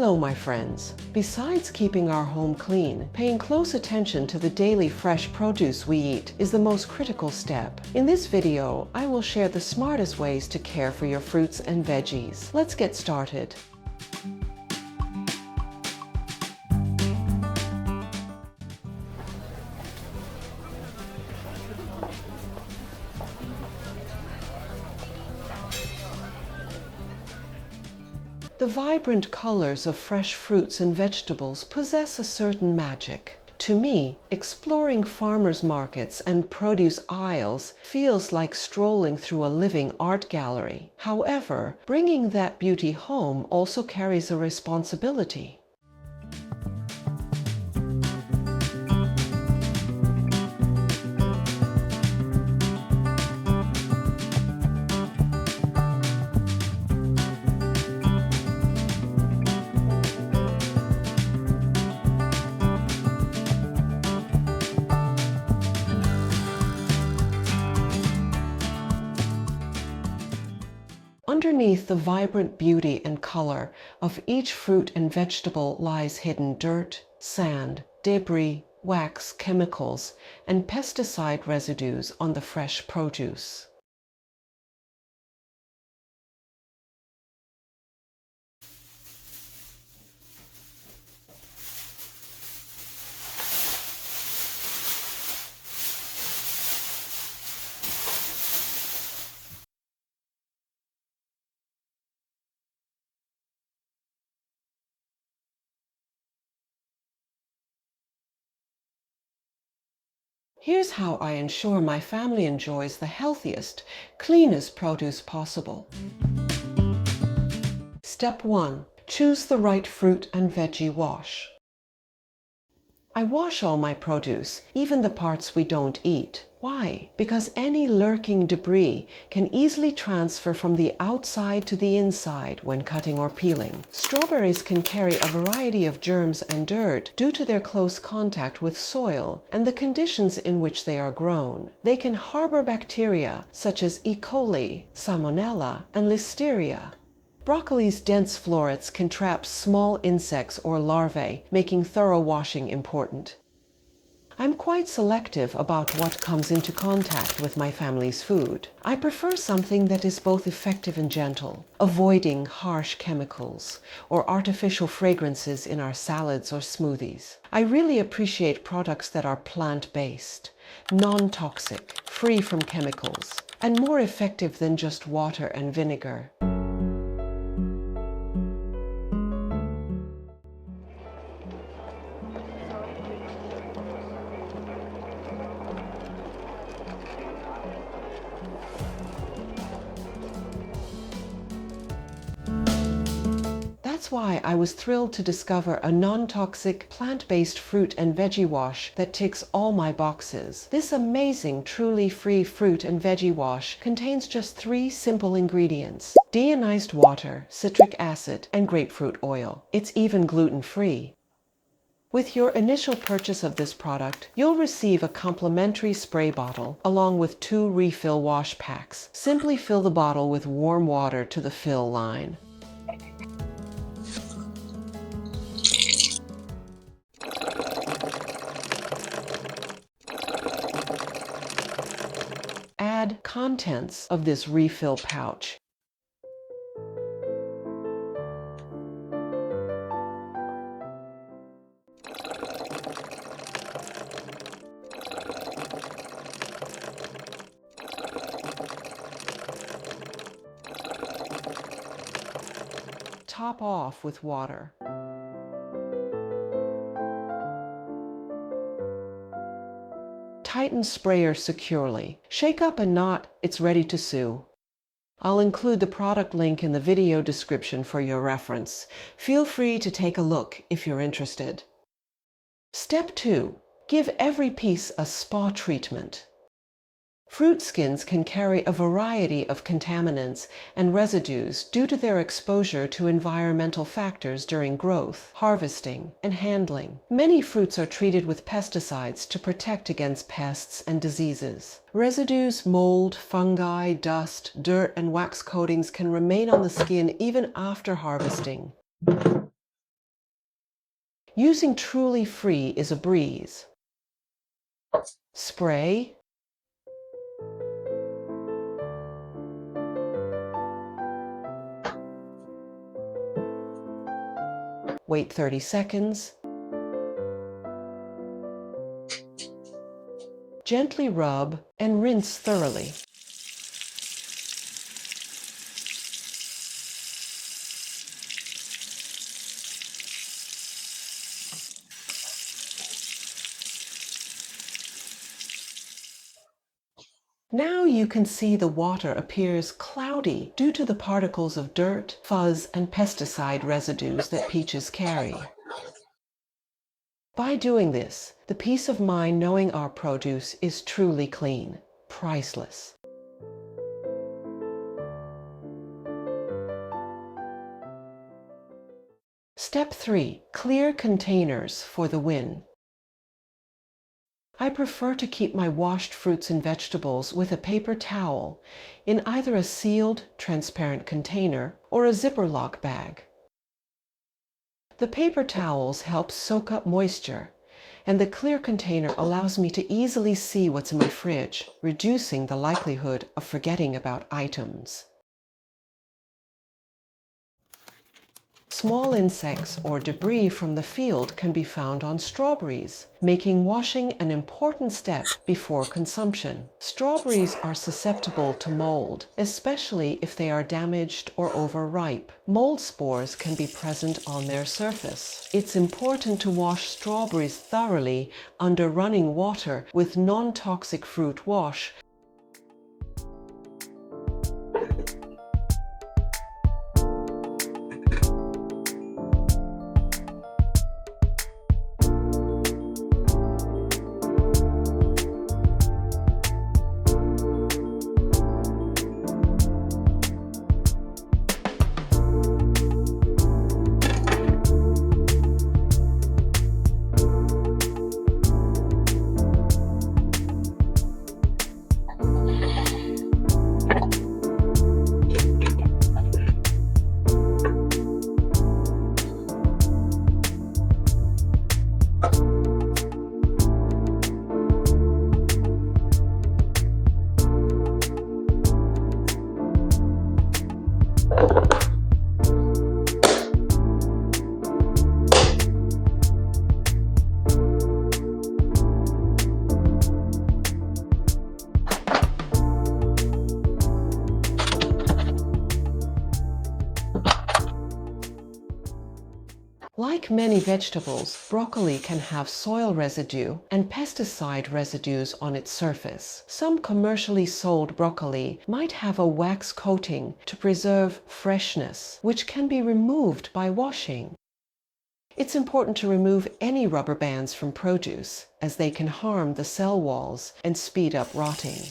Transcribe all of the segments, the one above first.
Hello, my friends. Besides keeping our home clean, paying close attention to the daily fresh produce we eat is the most critical step. In this video, I will share the smartest ways to care for your fruits and veggies. Let's get started. The vibrant colors of fresh fruits and vegetables possess a certain magic. To me, exploring farmers' markets and produce aisles feels like strolling through a living art gallery. However, bringing that beauty home also carries a responsibility. Underneath the vibrant beauty and color of each fruit and vegetable lies hidden dirt, sand, debris, wax, chemicals, and pesticide residues on the fresh produce. Here's how I ensure my family enjoys the healthiest, cleanest produce possible. Step 1. Choose the right fruit and veggie wash. I wash all my produce, even the parts we don't eat. Why? Because any lurking debris can easily transfer from the outside to the inside when cutting or peeling. Strawberries can carry a variety of germs and dirt due to their close contact with soil and the conditions in which they are grown. They can harbor bacteria such as E. coli, Salmonella, and Listeria. Broccoli's dense florets can trap small insects or larvae, making thorough washing important. I'm quite selective about what comes into contact with my family's food. I prefer something that is both effective and gentle, avoiding harsh chemicals or artificial fragrances in our salads or smoothies. I really appreciate products that are plant-based, non-toxic, free from chemicals, and more effective than just water and vinegar. That's why I was thrilled to discover a non-toxic, plant-based fruit and veggie wash that ticks all my boxes. This amazing, truly free fruit and veggie wash contains just 3 simple ingredients: deionized water, citric acid, and grapefruit oil. It's even gluten-free. With your initial purchase of this product, you'll receive a complimentary spray bottle along with 2 refill wash packs. Simply fill the bottle with warm water to the fill line. Add contents of this refill pouch. Top off with water. Tighten sprayer securely. Shake up a knot, it's ready to sew. I'll include the product link in the video description for your reference. Feel free to take a look if you're interested. Step 2. Give every piece a spa treatment. Fruit skins can carry a variety of contaminants and residues due to their exposure to environmental factors during growth, harvesting, and handling. Many fruits are treated with pesticides to protect against pests and diseases. Residues, mold, fungi, dust, dirt, and wax coatings can remain on the skin even after harvesting. Using Truly Free is a breeze. Spray. Wait 30 seconds. Gently rub and rinse thoroughly. Now you can see the water appears cloudy due to the particles of dirt, fuzz, and pesticide residues that peaches carry. By doing this, the peace of mind knowing our produce is truly clean, priceless. Step 3. Clear containers for the win. I prefer to keep my washed fruits and vegetables with a paper towel in either a sealed, transparent container or a zipper lock bag. The paper towels help soak up moisture, and the clear container allows me to easily see what's in my fridge, reducing the likelihood of forgetting about items. Small insects or debris from the field can be found on strawberries, making washing an important step before consumption. Strawberries are susceptible to mold, especially if they are damaged or overripe. Mold spores can be present on their surface. It's important to wash strawberries thoroughly under running water with non-toxic fruit wash. Like many vegetables, broccoli can have soil residue and pesticide residues on its surface. Some commercially sold broccoli might have a wax coating to preserve freshness, which can be removed by washing. It's important to remove any rubber bands from produce, as they can harm the cell walls and speed up rotting.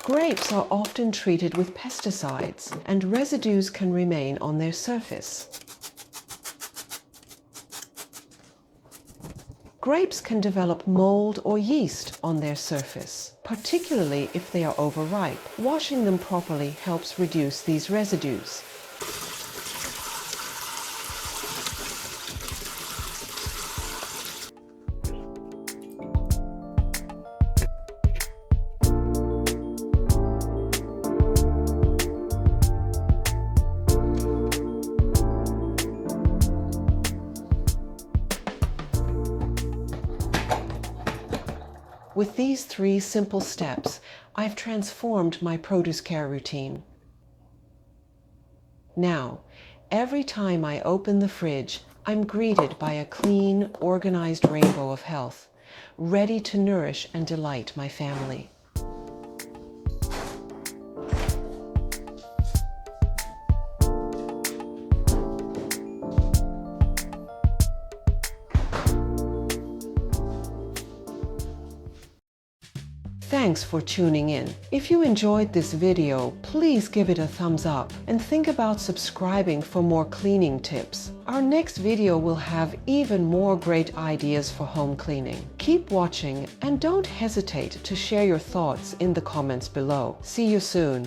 Grapes are often treated with pesticides, and residues can remain on their surface. Grapes can develop mold or yeast on their surface, particularly if they are overripe. Washing them properly helps reduce these residues. With these 3 simple steps, I've transformed my produce care routine. Now, every time I open the fridge, I'm greeted by a clean, organized rainbow of health, ready to nourish and delight my family. Thanks for tuning in. If you enjoyed this video, please give it a thumbs up and think about subscribing for more cleaning tips. Our next video will have even more great ideas for home cleaning. Keep watching and don't hesitate to share your thoughts in the comments below. See you soon.